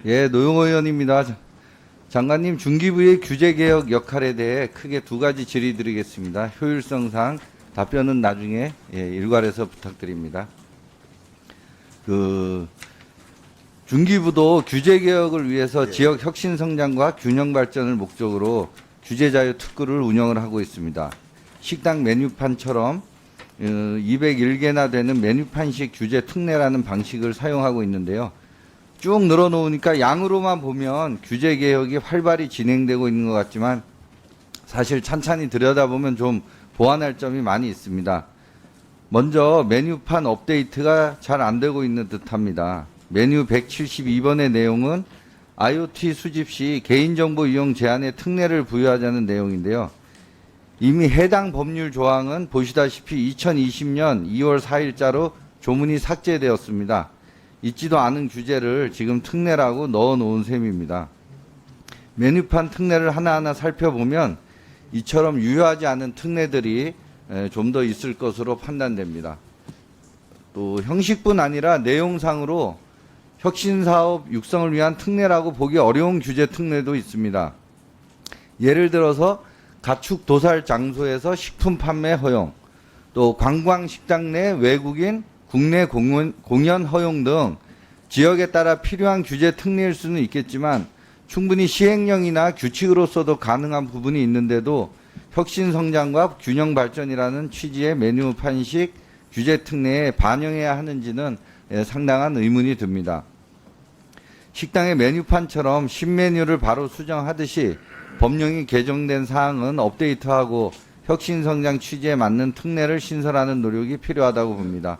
예, 노영호 의원입니다. 장관님, 중기부의 규제개혁 역할에 대해 크게 두 가지 질의드리겠습니다. 효율성상 답변은 나중에 일괄해서 부탁드립니다. 중기부도 규제개혁을 위해서 지역 혁신 성장과 균형 발전을 목적으로 규제자유 특구를 운영을 하고 있습니다. 식당 메뉴판처럼 201개나 되는 메뉴판식 규제 특례라는 방식을 사용하고 있는데요. 쭉 늘어놓으니까 양으로만 보면 규제 개혁이 활발히 진행되고 있는 것 같지만 사실 찬찬히 들여다보면 좀 보완할 점이 많이 있습니다. 먼저 메뉴판 업데이트가 잘 안 되고 있는 듯합니다. 메뉴 172번의 내용은 IoT 수집 시 개인정보 이용 제한에 특례를 부여하자는 내용인데요. 이미 해당 법률 조항은 보시다시피 2020년 2월 4일자로 조문이 삭제되었습니다. 있지도 않은 규제를 지금 특례라고 넣어놓은 셈입니다. 메뉴판 특례를 하나하나 살펴보면 이처럼 유효하지 않은 특례들이 좀 더 있을 것으로 판단됩니다. 또 형식뿐 아니라 내용상으로 혁신사업 육성을 위한 특례라고 보기 어려운 규제 특례도 있습니다. 예를 들어서 가축 도살 장소에서 식품 판매 허용, 또 관광식당 내 외국인 국내 공연 허용 등 지역에 따라 필요한 규제 특례일 수는 있겠지만 충분히 시행령이나 규칙으로서도 가능한 부분이 있는데도 혁신 성장과 균형 발전이라는 취지의 메뉴판식 규제 특례에 반영해야 하는지는 상당한 의문이 듭니다. 식당의 메뉴판처럼 신메뉴를 바로 수정하듯이 법령이 개정된 사항은 업데이트하고 혁신 성장 취지에 맞는 특례를 신설하는 노력이 필요하다고 봅니다.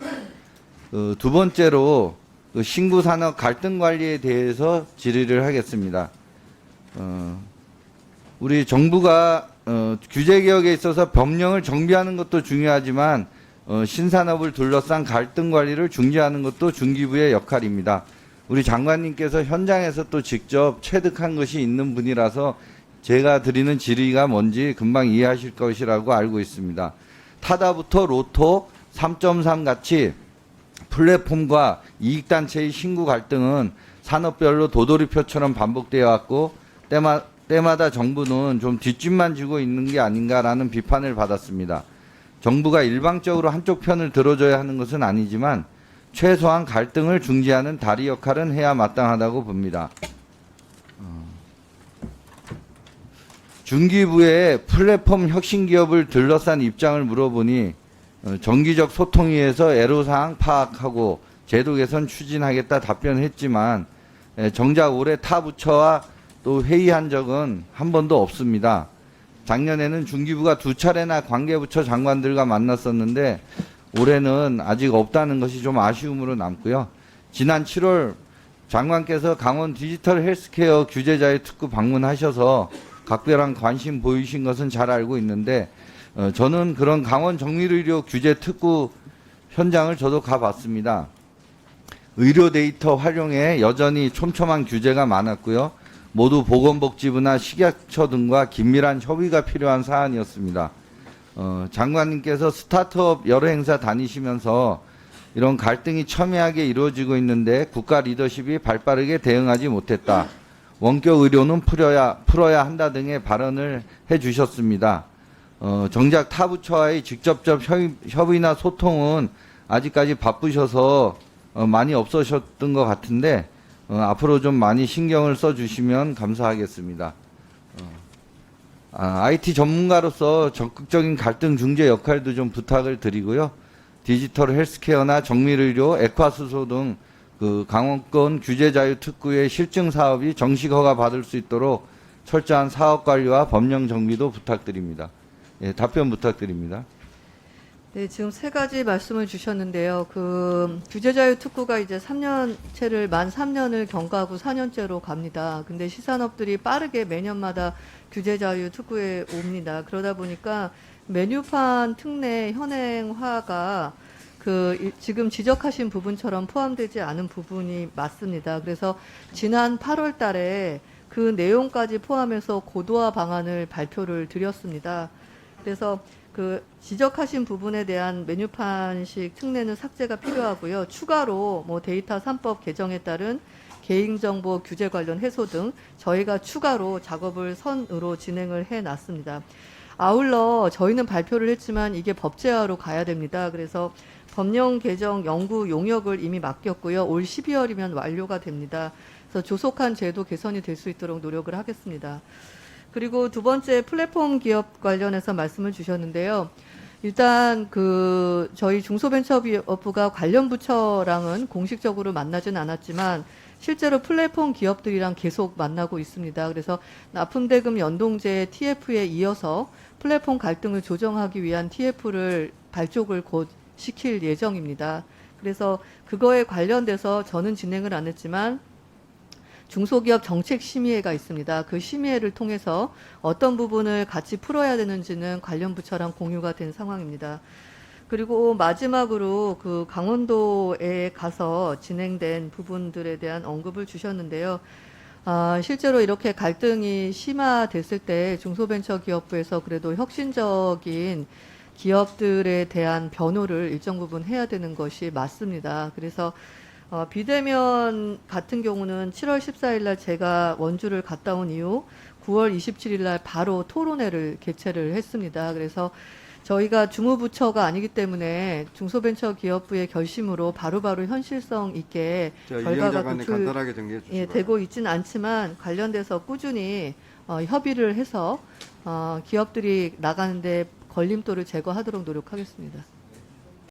두 번째로 신구 산업 갈등 관리에 대해서 질의를 하겠습니다. 우리 정부가 규제 개혁에 있어서 법령을 정비하는 것도 중요하지만 신산업을 둘러싼 갈등 관리를 중재하는 것도 중기부의 역할입니다. 우리 장관님께서 현장에서 또 직접 체득한 것이 있는 분이라서 제가 드리는 질의가 뭔지 금방 이해하실 것이라고 알고 있습니다. 타다부터 로또 3.3 같이 플랫폼과 이익단체의 신구 갈등은 산업별로 도돌이표처럼 반복되어 왔고 때마다 정부는 좀 뒷짐만 지고 있는 게 아닌가라는 비판을 받았습니다. 정부가 일방적으로 한쪽 편을 들어줘야 하는 것은 아니지만 최소한 갈등을 중재하는 다리 역할은 해야 마땅하다고 봅니다. 중기부의 플랫폼 혁신기업을 둘러싼 입장을 물어보니 정기적 소통위에서 애로사항 파악하고 제도 개선 추진하겠다 답변했지만 정작 올해 타 부처와 또 회의한 적은 한 번도 없습니다. 작년에는 중기부가 2차례나 관계부처 장관들과 만났었는데 올해는 아직 없다는 것이 좀 아쉬움으로 남고요. 지난 7월 장관께서 강원 디지털 헬스케어 규제자유 특구 방문하셔서 각별한 관심 보이신 것은 잘 알고 있는데 저는 그런 강원 정밀의료 규제 특구 현장을 저도 가봤습니다. 의료 데이터 활용에 여전히 촘촘한 규제가 많았고요. 모두 보건복지부나 식약처 등과 긴밀한 협의가 필요한 사안이었습니다. 장관님께서 스타트업 여러 행사 다니시면서 이런 갈등이 첨예하게 이루어지고 있는데 국가 리더십이 발빠르게 대응하지 못했다. 원격 의료는 풀어야 한다 등의 발언을 해주셨습니다. 정작 타 부처와의 직접적 협의나 소통은 아직까지 바쁘셔서 많이 없으셨던 것 같은데 앞으로 좀 많이 신경을 써주시면 감사하겠습니다. IT 전문가로서 적극적인 갈등 중재 역할도 좀 부탁을 드리고요. 디지털 헬스케어나 정밀의료, 액화수소 등 강원권 규제자유 특구의 실증 사업이 정식 허가 받을 수 있도록 철저한 사업 관리와 법령 정비도 부탁드립니다. 예, 답변 부탁드립니다. 네, 지금 세 가지 말씀을 주셨는데요. 규제자유 특구가 이제 3년째를 만 3년을 경과하고 4년째로 갑니다. 근데 시산업들이 빠르게 매년마다 규제자유 특구에 옵니다. 그러다 보니까 메뉴판 특례 현행화가 지금 지적하신 부분처럼 포함되지 않은 부분이 맞습니다. 그래서 지난 8월 달에 그 내용까지 포함해서 고도화 방안을 발표를 드렸습니다. 그래서 지적하신 부분에 대한 메뉴판식 특례는 삭제가 필요하고요. 추가로 데이터 3법 개정에 따른 개인정보 규제 관련 해소 등 저희가 추가로 작업을 선으로 진행을 해놨습니다. 아울러 저희는 발표를 했지만 이게 법제화로 가야 됩니다. 그래서 법령 개정 연구 용역을 이미 맡겼고요. 올 12월이면 완료가 됩니다. 그래서 조속한 제도 개선이 될 수 있도록 노력을 하겠습니다. 그리고 두 번째 플랫폼 기업 관련해서 말씀을 주셨는데요. 일단 저희 중소벤처기업부가 관련 부처랑은 공식적으로 만나진 않았지만 실제로 플랫폼 기업들이랑 계속 만나고 있습니다. 그래서 납품대금 연동제 TF에 이어서 플랫폼 갈등을 조정하기 위한 TF를 발족을 곧 시킬 예정입니다. 그래서 그거에 관련돼서 저는 진행을 안 했지만 중소기업 정책심의회가 있습니다. 그 심의회를 통해서 어떤 부분을 같이 풀어야 되는지는 관련 부처랑 공유가 된 상황입니다. 그리고 마지막으로 강원도에 가서 진행된 부분들에 대한 언급을 주셨는데요. 실제로 이렇게 갈등이 심화됐을 때 중소벤처기업부에서 그래도 혁신적인 기업들에 대한 변호를 일정 부분 해야 되는 것이 맞습니다. 그래서 비대면 같은 경우는 7월 14일 날 제가 원주를 갔다 온 이후 9월 27일 날 바로 토론회를 개최를 했습니다. 그래서 저희가 주무부처가 아니기 때문에 중소벤처기업부의 결심으로 바로바로 현실성 있게 결과가 간단하게 정리해 주시고요. 되고 있지는 않지만 관련돼서 꾸준히 협의를 해서 기업들이 나가는데 걸림돌을 제거하도록 노력하겠습니다.